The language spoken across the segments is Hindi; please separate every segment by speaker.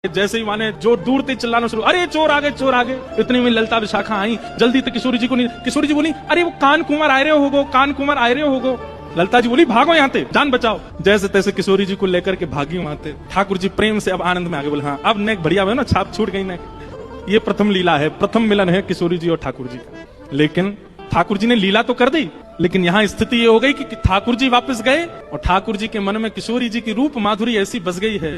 Speaker 1: जैसे ही माने जो दूर से चिल्लाना शुरू, अरे चोर आ गए चोर आ गए। इतनी में ललिता विशाखा आई जल्दी तो किशोरी जी को नहीं, किशोरी जी बोली अरे वो कान कुंवर आए रहे होगो, कान कुंवर आए रहे होगो। ललिता जी बोली भागो यहाँ से, जान बचाओ। जैसे तैसे किशोरी जी को लेकर के भागी वहां से। ठाकुर जी प्रेम से अब आनंद में आगे बोले हाँ अब नेक बढ़िया है ना, छाप छूट गई नेक। ये प्रथम लीला है, प्रथम मिलन है किशोरी जी और ठाकुर जी का। लेकिन ठाकुर जी ने लीला तो कर दी, लेकिन यहाँ स्थिति ये हो गई कि ठाकुर जी वापस गए और ठाकुर जी के मन में किशोरी जी की रूप माधुरी ऐसी बस गई है।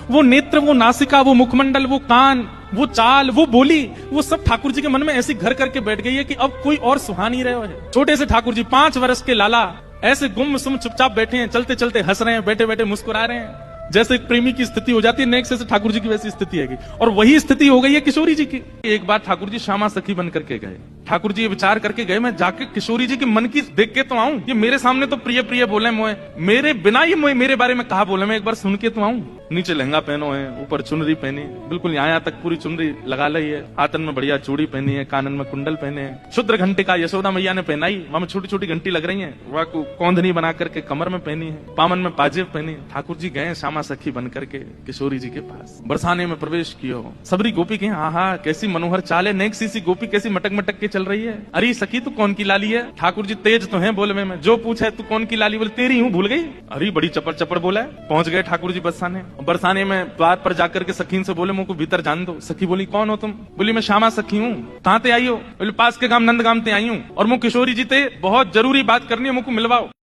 Speaker 1: वो नेत्र, वो नासिका, वो मुखमंडल, वो कान, वो चाल, वो बोली, वो सब ठाकुर जी के मन में ऐसी घर करके बैठ गई है कि अब कोई और सुहा नहीं रहा है। छोटे से ठाकुर जी 5 वर्ष के लाला ऐसे गुमसुम चुपचाप बैठे हैं, चलते चलते हंस रहे हैं, बैठे बैठे मुस्कुरा रहे हैं। जैसे एक प्रेमी की स्थिति हो जाती है, नेक से ठाकुर जी की वैसी स्थिति है। और वही स्थिति हो गई है किशोरी जी की। एक बार ठाकुर जी श्यामा सखी बन करके गए। ठाकुर जी ये विचार करके गए मैं जाके किशोरी जी के मन की देख के तो आऊं। ये मेरे सामने तो प्रिय प्रिय बोले मोए, मेरे बिना ये मोए मेरे बारे में कहा बोले, मैं एक बार सुन के तो आऊं। नीचे लहंगा पहनो है, ऊपर चुनरी पहनी, बिल्कुल यहाँ तक पूरी चुनरी लगा ली है, हाथन में बढ़िया चूड़ी पहनी है, कानन में कुंडल पहने हैं, शुद्र घंटे का यशोदा मैया ने पहनाई, वहां में छोटी छोटी घंटी लग रही है, वह कौंधनी बना करके कमर में पहनी है, पामन में पाजेब पहनी। ठाकुर जी गए श्यामा सखी बन करके किशोरी जी के पास। बरसाने में प्रवेश किया, सबरी गोपी के आहा कैसी मनोहर चाल है, नेक सी गोपी कैसी मटक मटक के चल रही है। अरे सखी तू कौन की लाली है? ठाकुर जी तेज तो है बोले में, जो पूछे तू कौन की लाली, बोले तेरी हूँ, भूल गई। अरे बड़ी चपड़ चपड़ बोला है। पहुंच गए ठाकुर जी बरसाने। बरसाने में द्वार पर जाकर के सखीन से बोले मुझको भीतर जान दो। सखी बोली कौन हो तुम? बोली मैं श्यामा सखी हूँ। कहाँ ते आई हो? बोले पास के गांव नंद गांव ते आई हूँ और मुझ किशोरी जी ते बहुत जरूरी बात करनी है, मुझको मिलवाओ।